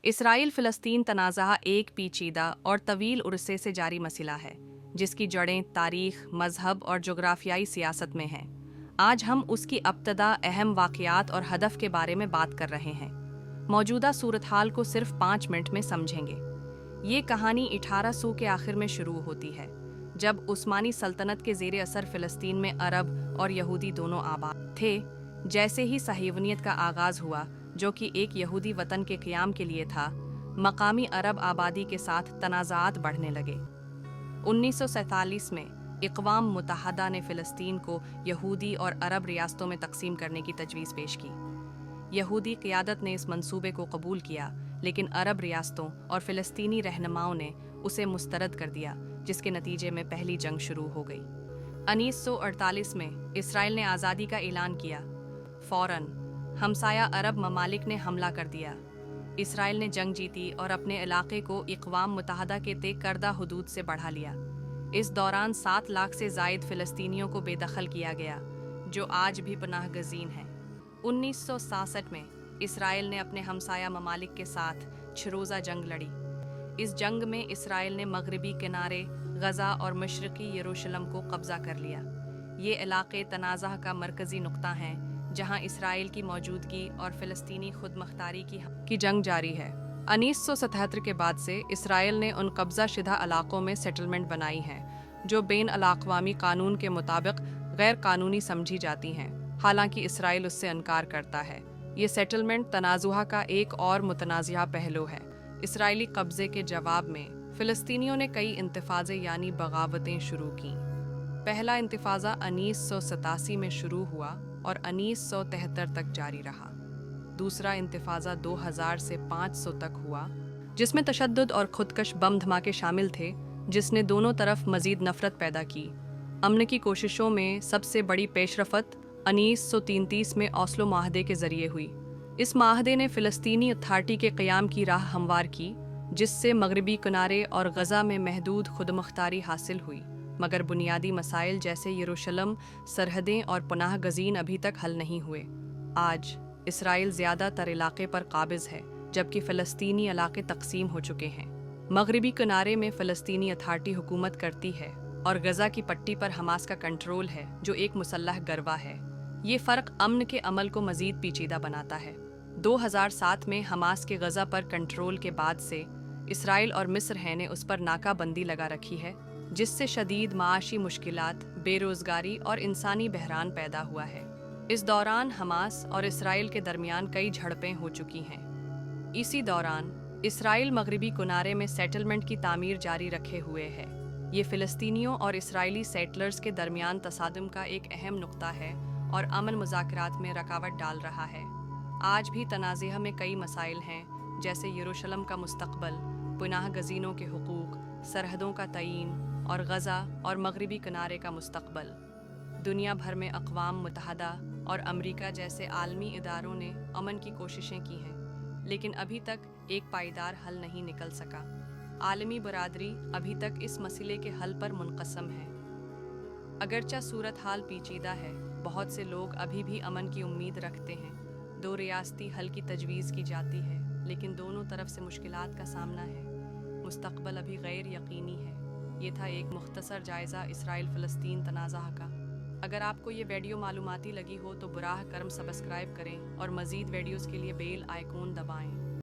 اسرائیل فلسطین تنازع ایک پیچیدہ اور طویل عرصے سے جاری مسئلہ ہے جس کی جڑیں تاریخ، مذہب اور جغرافیائی سیاست میں ہیں۔ آج ہم اس کی ابتدا، اہم واقعات اور ہدف کے بارے میں بات کر رہے ہیں۔ موجودہ صورتحال کو صرف 5 منٹ میں سمجھیں گے۔ یہ کہانی 1800 کے آخر میں شروع ہوتی ہے، جب عثمانی سلطنت کے زیر اثر فلسطین میں عرب اور یہودی دونوں آباد تھے۔ جیسے ہی صہیونیت کا آغاز ہوا، جو کہ ایک یہودی وطن کے قیام کے لیے تھا، مقامی عرب آبادی کے ساتھ تنازعات بڑھنے لگے۔ 1947 میں اقوام متحدہ نے فلسطین کو یہودی اور عرب ریاستوں میں تقسیم کرنے کی تجویز پیش کی۔ یہودی قیادت نے اس منصوبے کو قبول کیا، لیکن عرب ریاستوں اور فلسطینی رہنماؤں نے اسے مسترد کر دیا، جس کے نتیجے میں پہلی جنگ شروع ہو گئی۔ 1948 میں اسرائیل نے آزادی کا اعلان کیا۔ فوراً ہمسایہ عرب ممالک نے حملہ کر دیا۔ اسرائیل نے جنگ جیتی اور اپنے علاقے کو اقوام متحدہ کے طے کردہ حدود سے بڑھا لیا۔ اس دوران 7 لاکھ سے زائد فلسطینیوں کو بے دخل کیا گیا، جو آج بھی پناہ گزین ہیں۔ 1967 میں اسرائیل نے اپنے ہمسایہ ممالک کے ساتھ چھروزہ جنگ لڑی۔ اس جنگ میں اسرائیل نے مغربی کنارے، غزہ اور مشرقی یروشلم کو قبضہ کر لیا۔ یہ علاقے تنازع کا مرکزی نقطہ ہیں، جہاں اسرائیل کی موجودگی اور فلسطینی خود مختاری کی جنگ جاری ہے۔ 1977 کے بعد سے اسرائیل نے ان قبضہ شدہ علاقوں میں سیٹلمنٹ بنائی ہیں، جو بین الاقوامی قانون کے مطابق غیر قانونی سمجھی جاتی ہیں، حالانکہ اسرائیل اس سے انکار کرتا ہے۔ یہ سیٹلمنٹ تنازع کا ایک اور متنازعہ پہلو ہے۔ اسرائیلی قبضے کے جواب میں فلسطینیوں نے کئی انتفاضے یعنی بغاوتیں شروع کیں۔ پہلا انتفاضہ 1987 میں شروع ہوا اور 1973 تک جاری رہا۔ دوسرا انتفاضہ 2000 سے 500 تک ہوا، جس میں تشدد اور خودکش بم دھماکے شامل تھے، جس نے دونوں طرف مزید نفرت پیدا کی۔ امن کی کوششوں میں سب سے بڑی پیش رفت 1933 میں اوسلو معاہدے کے ذریعے ہوئی۔ اس معاہدے نے فلسطینی اتھارٹی کے قیام کی راہ ہموار کی، جس سے مغربی کنارے اور غزہ میں محدود خودمختاری حاصل ہوئی، مگر بنیادی مسائل جیسے یروشلم، سرحدیں اور پناہ گزین ابھی تک حل نہیں ہوئے۔ آج اسرائیل زیادہ تر علاقے پر قابض ہے، جبکہ فلسطینی علاقے تقسیم ہو چکے ہیں۔ مغربی کنارے میں فلسطینی اتھارٹی حکومت کرتی ہے اور غزہ کی پٹی پر حماس کا کنٹرول ہے، جو ایک مسلح گروہ ہے۔ یہ فرق امن کے عمل کو مزید پیچیدہ بناتا ہے۔ 2007 میں حماس کے غزہ پر کنٹرول کے بعد سے اسرائیل اور مصر نے اس پر ناکہ بندی لگا رکھی ہے، جس سے شدید معاشی مشکلات، بے روزگاری اور انسانی بحران پیدا ہوا ہے۔ اس دوران حماس اور اسرائیل کے درمیان کئی جھڑپیں ہو چکی ہیں۔ اسی دوران اسرائیل مغربی کنارے میں سیٹلمنٹ کی تعمیر جاری رکھے ہوئے ہے۔ یہ فلسطینیوں اور اسرائیلی سیٹلرز کے درمیان تصادم کا ایک اہم نقطہ ہے اور امن مذاکرات میں رکاوٹ ڈال رہا ہے۔ آج بھی تنازع میں کئی مسائل ہیں، جیسے یروشلم کا مستقبل، پناہ گزینوں کے حقوق، سرحدوں کا تعین اور غزہ اور مغربی کنارے کا مستقبل۔ دنیا بھر میں اقوام متحدہ اور امریکہ جیسے عالمی اداروں نے امن کی کوششیں کی ہیں، لیکن ابھی تک ایک پائیدار حل نہیں نکل سکا۔ عالمی برادری ابھی تک اس مسئلے کے حل پر منقسم ہے۔ اگرچہ صورتحال پیچیدہ ہے، بہت سے لوگ ابھی بھی امن کی امید رکھتے ہیں۔ 2 ریاستی حل کی تجویز کی جاتی ہے، لیکن دونوں طرف سے مشکلات کا سامنا ہے۔ مستقبل ابھی غیر یقینی ہے۔ یہ تھا ایک مختصر جائزہ اسرائیل فلسطین تنازع کا۔ اگر آپ کو یہ ویڈیو معلوماتی لگی ہو تو براہ کرم سبسکرائب کریں اور مزید ویڈیوز کے لیے بیل آئیکن دبائیں۔